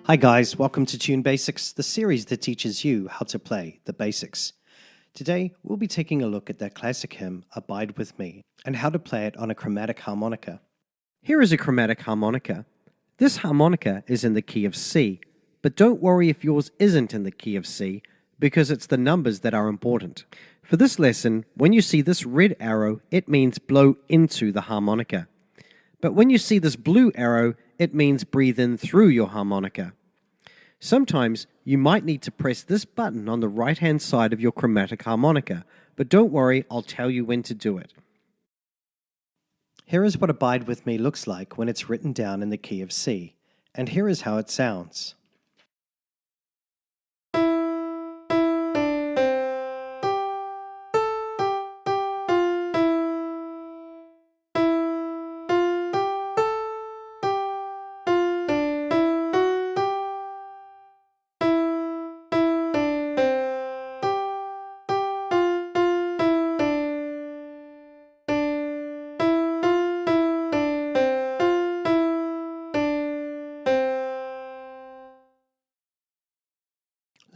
Hi guys, welcome to Tune Basics, the series that teaches you how to play the basics. Today, we'll be taking a look at that classic hymn, Abide With Me, and how to play it on a chromatic harmonica. Here is a chromatic harmonica. This harmonica is in the key of C, but don't worry if yours isn't in the key of C, because it's the numbers that are important. For this lesson, when you see this red arrow, it means blow into the harmonica. But when you see this blue arrow, it means breathe in through your harmonica. Sometimes you might need to press this button on the right-hand side of your chromatic harmonica, but don't worry, I'll tell you when to do it. Here is what Abide With Me looks like when it's written down in the key of C, and here is how it sounds.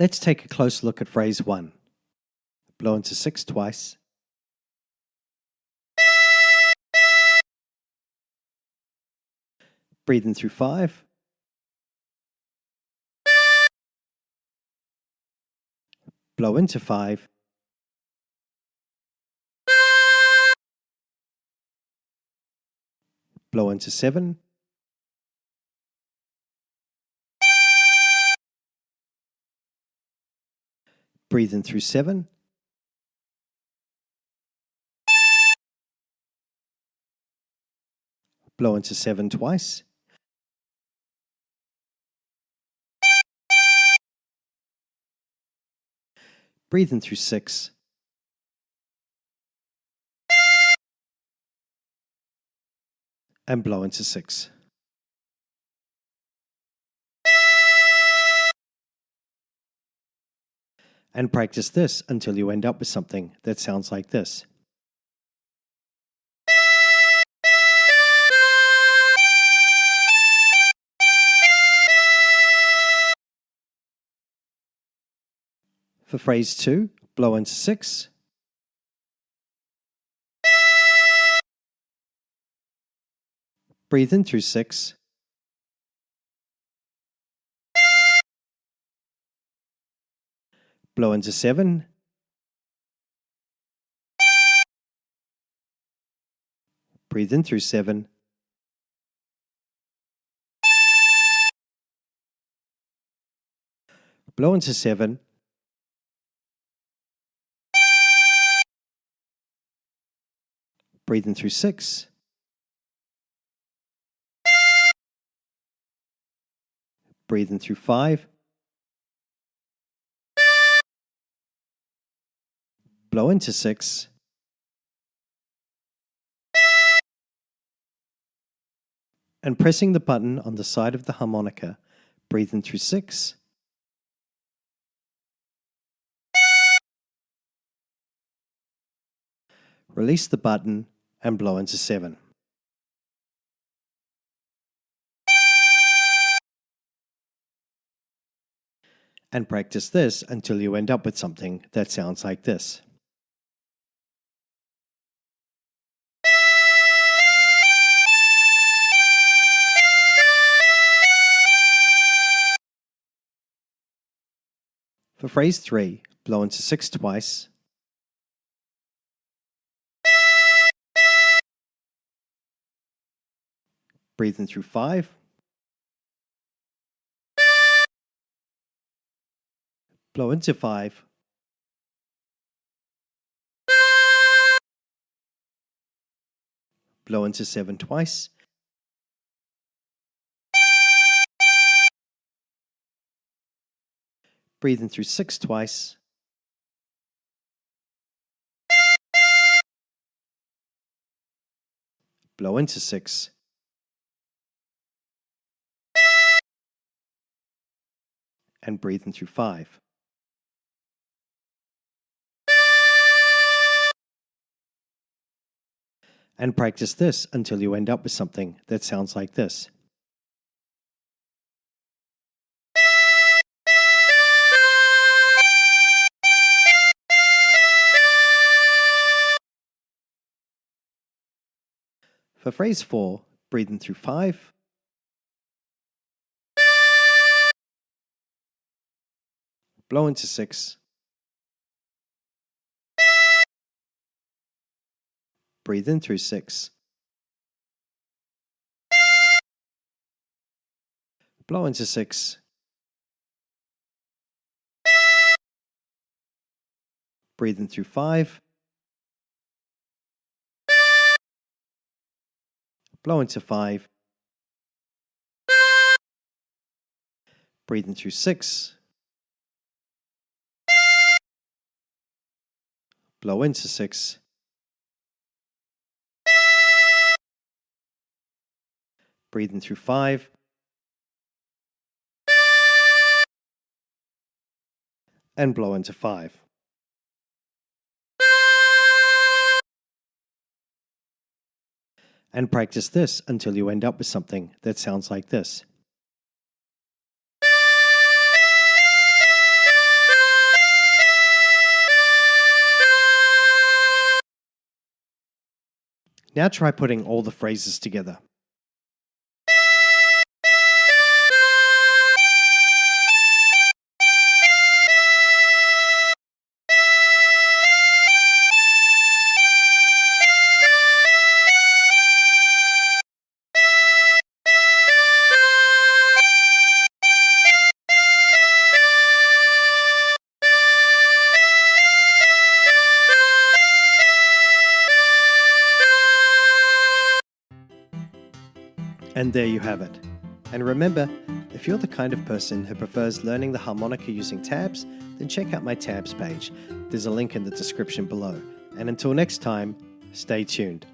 Let's take a close look at phrase 1. Blow into 6 twice. Breathe in through 5. Blow into 5. Blow into 7. Breathe in through 7. Blow into 7 twice. Breathe in through 6. And blow into 6. And practice this until you end up with something that sounds like this. For phrase 2, blow into 6. Breathe in through 6. Blow into 7. Breathe in through 7. Blow into 7. Breathe in through 6. Breathe in through 5. Blow into 6. And pressing the button on the side of the harmonica, breathe in through 6. Release the button and blow into 7. And practice this until you end up with something that sounds like this. For phrase 3, blow into 6 twice. Breathe in through 5. Blow into 5. Blow into 7 twice. Breathe in through 6 twice. Blow into 6. And breathe in through 5. And practice this until you end up with something that sounds like this. For phrase 4, breathe in through 5. Blow into 6. Breathe in through 6. Blow into 6. Breathe in through 5. Blow into 5. Breathe in through 6. Blow into 6. Breathe in through 5. And blow into 5. And practice this until you end up with something that sounds like this. Now try putting all the phrases together. And there you have it. And remember, if you're the kind of person who prefers learning the harmonica using tabs, then check out my tabs page. There's a link in the description below. And until next time, stay tuned.